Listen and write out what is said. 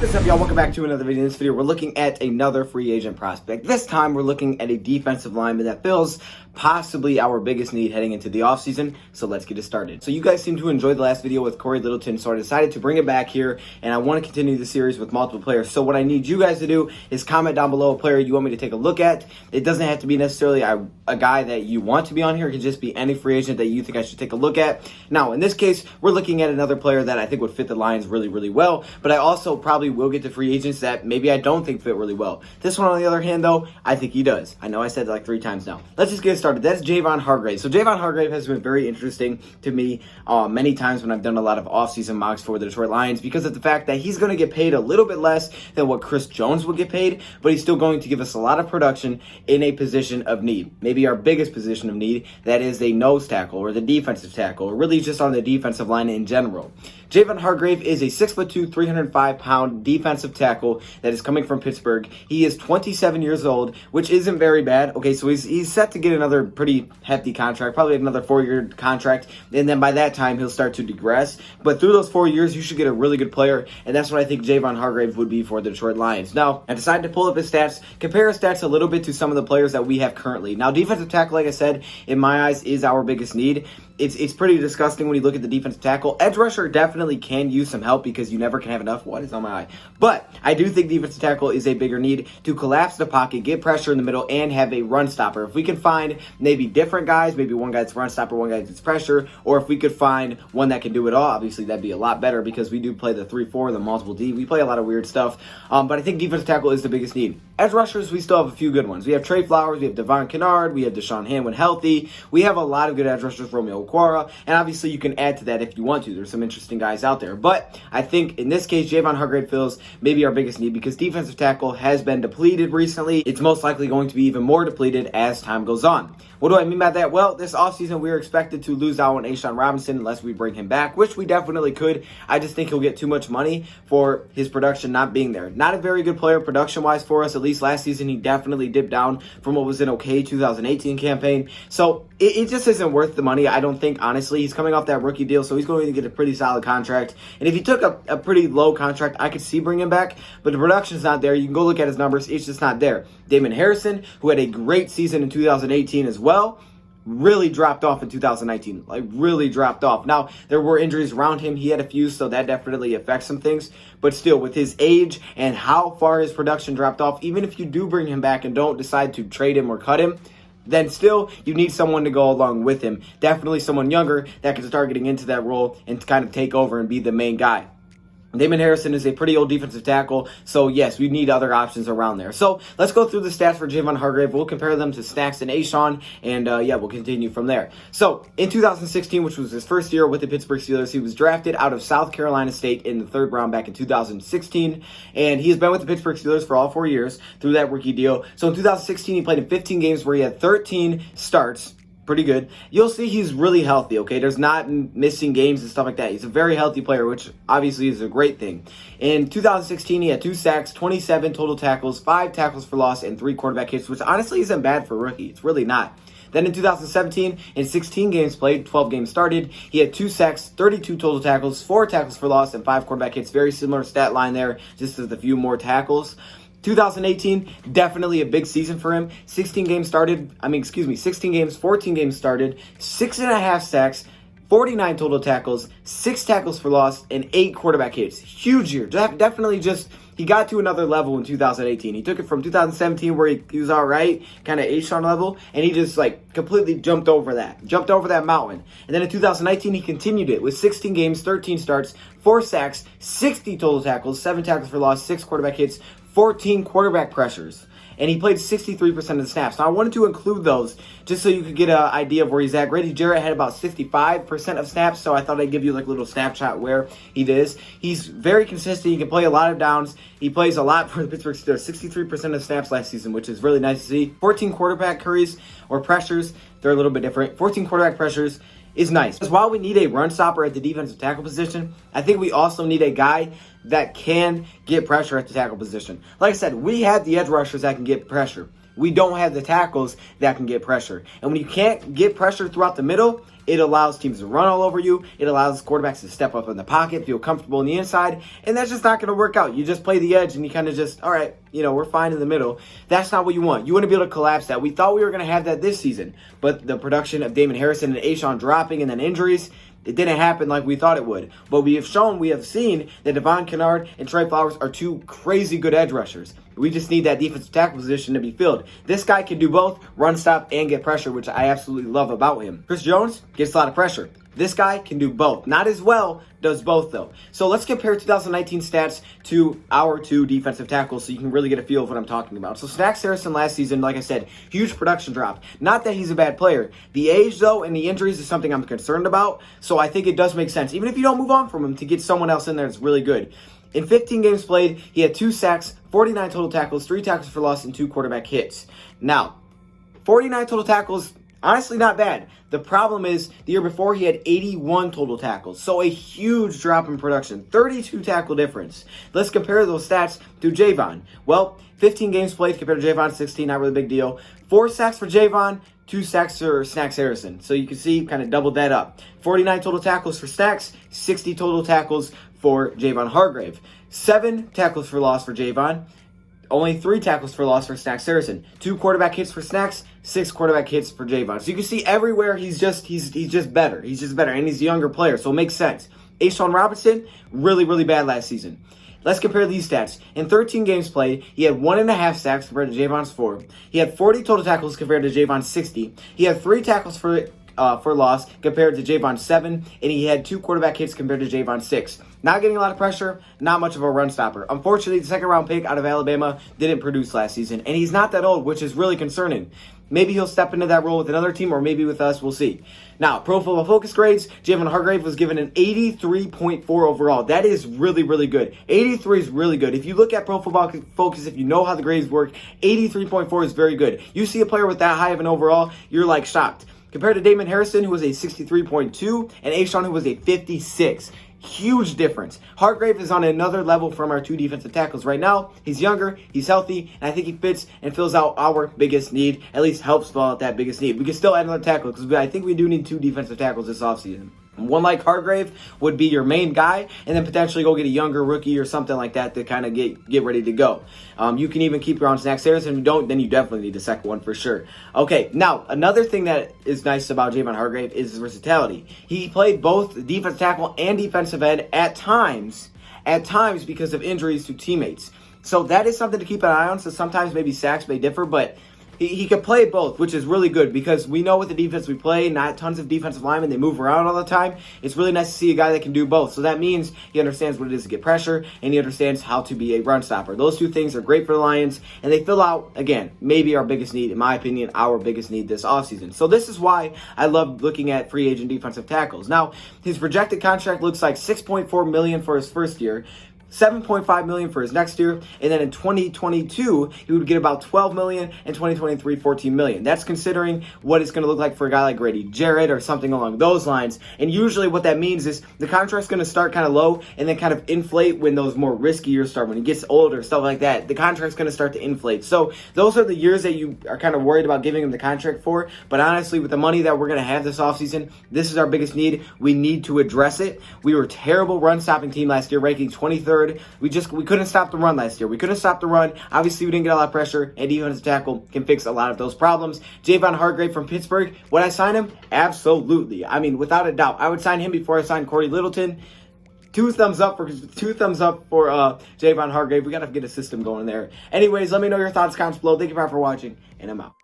What's up, y'all? Welcome back to another video. In this video, we're looking at another free agent prospect. This time, we're looking at a defensive lineman that fills possibly our biggest need heading into the offseason. So let's get it started. So you guys seem to enjoy the last video with Corey Littleton, so I decided to bring it back here, and I want to continue the series with multiple players. So what I need you guys to do is comment down below a player you want me to take a look at. It doesn't have to be necessarily a guy that you want to be on here. It can just be any free agent that you think I should take a look at. Now, in this case, we're looking at another player that I think would fit the Lions really, really well, but I also probably will get to free agents that maybe I don't think fit really well. This one, on the other hand, though, I think he does. I know I said that like 3 times now. Let's just get started. That's Javon Hargrave. So Javon Hargrave has been very interesting to me many times when I've done a lot of offseason mocks for the Detroit Lions because of the fact that he's going to get paid a little bit less than what Chris Jones would get paid, but he's still going to give us a lot of production in a position of need. Maybe our biggest position of need, that is a nose tackle or the defensive tackle, or really just on the defensive line in general. Javon Hargrave is a 6'2", 305-pound defensive tackle that is coming from Pittsburgh. He is 27 years old, which isn't very bad. Okay, so he's set to get another pretty hefty contract, probably another 4-year contract, and then by that time he'll start to digress. But through those 4 years, you should get a really good player, and that's what I think Javon Hargrave would be for the Detroit Lions. Now, I decided to pull up his stats, compare his stats a little bit to some of the players that we have currently. Now, defensive tackle, like I said, in my eyes, is our biggest need. It's pretty disgusting when you look at the defensive tackle. Edge rusher definitely can use some help because you never can have enough. What is on my eye? But I do think defensive tackle is a bigger need to collapse the pocket, get pressure in the middle, and have a run stopper. If we can find maybe different guys, maybe one guy's run stopper, one guy's pressure, or if we could find one that can do it all, obviously that'd be a lot better because we do play the 3-4, the multiple D. We play a lot of weird stuff, but I think defensive tackle is the biggest need. Edge rushers, we still have a few good ones. We have Trey Flowers, we have Devon Kennard, we have Deshaun Hand when healthy. We have a lot of good edge rushers, Romeo Okwara, and obviously you can add to that if you want to. There's some interesting guys out there. But I think in this case, Javon Hargrave fills maybe our biggest need because defensive tackle has been depleted recently. It's most likely going to be even more depleted as time goes on. What do I mean by that? Well, this offseason we are expected to lose out on A'Shawn Robinson unless we bring him back, which we definitely could. I just think he'll get too much money for his production not being there. Not a very good player production-wise for us. At least last season he definitely dipped down from what was an okay 2018 campaign. So it just isn't worth the money, I don't think, honestly. He's coming off that rookie deal, so he's going to get a pretty solid contract. And if he took a pretty low contract, I could see bringing him back, but the production's not there. You can go look at his numbers. It's just not there. Damon Harrison, who had a great season in 2018 as well, really dropped off in 2019, like really dropped off. Now, there were injuries around him. He had a few, so that definitely affects some things. But still, with his age and how far his production dropped off, even if you do bring him back and don't decide to trade him or cut him, then still you need someone to go along with him. Definitely someone younger that can start getting into that role and kind of take over and be the main guy. Damon Harrison is a pretty old defensive tackle, so yes, we need other options around there. So let's go through the stats for Javon Hargrave. We'll compare them to Snacks and A'Shawn, and we'll continue from there. So in 2016, which was his first year with the Pittsburgh Steelers, he was drafted out of South Carolina State in the 3rd round back in 2016, and he has been with the Pittsburgh Steelers for all 4 years through that rookie deal. So in 2016, he played in 15 games where he had 13 starts. Pretty good. You'll see he's really healthy, okay? There's not missing games and stuff like that. He's a very healthy player, which obviously is a great thing. In 2016, he had 2 sacks, 27 total tackles, 5 tackles for loss, and 3 quarterback hits, which honestly isn't bad for a rookie. It's really not. Then in 2017, in 16 games played, 12 games started, he had 2 sacks, 32 total tackles, 4 tackles for loss, and 5 quarterback hits. Very similar stat line there, just with a few more tackles. 2018, definitely a big season for him. 16 games, 14 games started, 6.5 sacks, 49 total tackles, 6 tackles for loss, and 8 quarterback hits. Huge year. Definitely just, he got to another level in 2018. He took it from 2017 where he was all right, kind of A'Shawn level, and he just like completely jumped over that mountain. And then in 2019, he continued it with 16 games, 13 starts, 4 sacks, 60 total tackles, 7 tackles for loss, 6 quarterback hits, 14 quarterback pressures, and he played 63% of the snaps. Now, I wanted to include those just so you could get an idea of where he's at. Grady Jarrett had about 65% of snaps, so I thought I'd give you like a little snapshot where he is. He's very consistent. He can play a lot of downs. He plays a lot for the Pittsburgh Steelers, 63% of snaps last season, which is really nice to see. 14 quarterback curries or pressures. They're a little bit different. 14 quarterback pressures is nice. Because while we need a run stopper at the defensive tackle position, I think we also need a guy that can get pressure at the tackle position. Like I said, we have the edge rushers that can get pressure. We don't have the tackles that can get pressure. And when you can't get pressure throughout the middle, It allows teams to run all over you. It allows quarterbacks to step up in the pocket, feel comfortable on the inside, and that's just not going to work out. You just play the edge and you kind of just, all right, we're fine in the middle. That's not what you want. You want to be able to collapse that. We thought we were going to have that this season, but the production of Damon Harrison and Ashawn dropping and then injuries, it didn't happen like we thought it would. But we have seen that Devon Kennard and Trey Flowers are two crazy good edge rushers. We just need that defensive tackle position to be filled. This guy can do both, run, stop, and get pressure, which I absolutely love about him. Chris Jones gets a lot of pressure. This guy can do both. Not as well, does both though. So let's compare 2019 stats to our two defensive tackles so you can really get a feel of what I'm talking about. So Snacks Harrison last season, like I said, huge production drop. Not that he's a bad player. The age though and the injuries is something I'm concerned about. So I think it does make sense, even if you don't move on from him, to get someone else in there that's really good. In 15 games played, he had 2 sacks, 49 total tackles, 3 tackles for loss, and 2 quarterback hits. Now, 49 total tackles, honestly not bad. The problem is the year before he had 81 total tackles. So a huge drop in production. 32 tackle difference. Let's compare those stats to Javon. Well, 15 games played compared to Javon, 16, not really a big deal. 4 sacks for Javon, 2 sacks for Snacks Harrison. So you can see, kind of doubled that up. 49 total tackles for Snacks, 60 total tackles for Javon Hargrave. 7 tackles for loss for Javon. Only 3 tackles for loss for Snacks Harrison. 2 quarterback hits for Snacks, 6 quarterback hits for Javon. So you can see everywhere he's just better. He's just better, and he's a younger player, so it makes sense. Ashawn Robinson, really, really bad last season. Let's compare these stats. In 13 games played, he had 1.5 sacks compared to Javon's 4. He had 40 total tackles compared to Javon's 60. He had 3 tackles for loss compared to Javon's 7, and he had 2 quarterback hits compared to Javon's 6. Not getting a lot of pressure, not much of a run stopper. Unfortunately, the second round pick out of Alabama didn't produce last season, and he's not that old, which is really concerning. Maybe he'll step into that role with another team, or maybe with us, we'll see. Now, Pro Football Focus grades, Javon Hargrave was given an 83.4 overall. That is really, really good. 83 is really good. If you look at Pro Football Focus, if you know how the grades work, 83.4 is very good. You see a player with that high of an overall, you're like shocked. Compared to Damon Harrison, who was a 63.2, and Ashawn, who was a 56. Huge difference. Hargrave is on another level from our 2 defensive tackles. Right now, he's younger, he's healthy, and I think he fits and fills out our biggest need, at least helps fill out that biggest need. We can still add another tackle because I think we do need 2 defensive tackles this offseason. One like Hargrave would be your main guy, and then potentially go get a younger rookie or something like that to kind of get ready to go. You can even keep around Snacks Harrison. If you don't, then you definitely need a second one for sure. Okay, now another thing that is nice about Javon Hargrave is his versatility. He played both defensive tackle and defensive end at times because of injuries to teammates. So that is something to keep an eye on. So sometimes maybe sacks may differ, but he can play both, which is really good because we know with the defense we play, not tons of defensive linemen, they move around all the time. It's really nice to see a guy that can do both. So that means he understands what it is to get pressure, and he understands how to be a run stopper. Those 2 things are great for the Lions, and they fill out, again, maybe our biggest need, in my opinion, our biggest need this offseason. So this is why I love looking at free agent defensive tackles. Now, his projected contract looks like $6.4 million for his first year, $7.5 million for his next year, and then in 2022 he would get about $12 million, and 2023 $14 million. That's considering what it's going to look like for a guy like Grady Jarrett or something along those lines. And usually what that means is the contract's going to start kind of low and then kind of inflate when those more risky years start. When he gets older, stuff like that, the contract's going to start to inflate. So those are the years that you are kind of worried about giving him the contract for. But honestly, with the money that we're going to have this offseason, this is our biggest need. We need to address it. We were a terrible run stopping team last year, ranking 23rd. We couldn't stop the run last year. We couldn't stop the run. Obviously, we didn't get a lot of pressure, and defensive tackle can fix a lot of those problems. Javon Hargrave from Pittsburgh, would I sign him? Absolutely. I mean, without a doubt. I would sign him before I signed Corey Littleton. 2 thumbs up for Javon Hargrave. We got to get a system going there. Anyways, let me know your thoughts, comments below. Thank you for watching, and I'm out.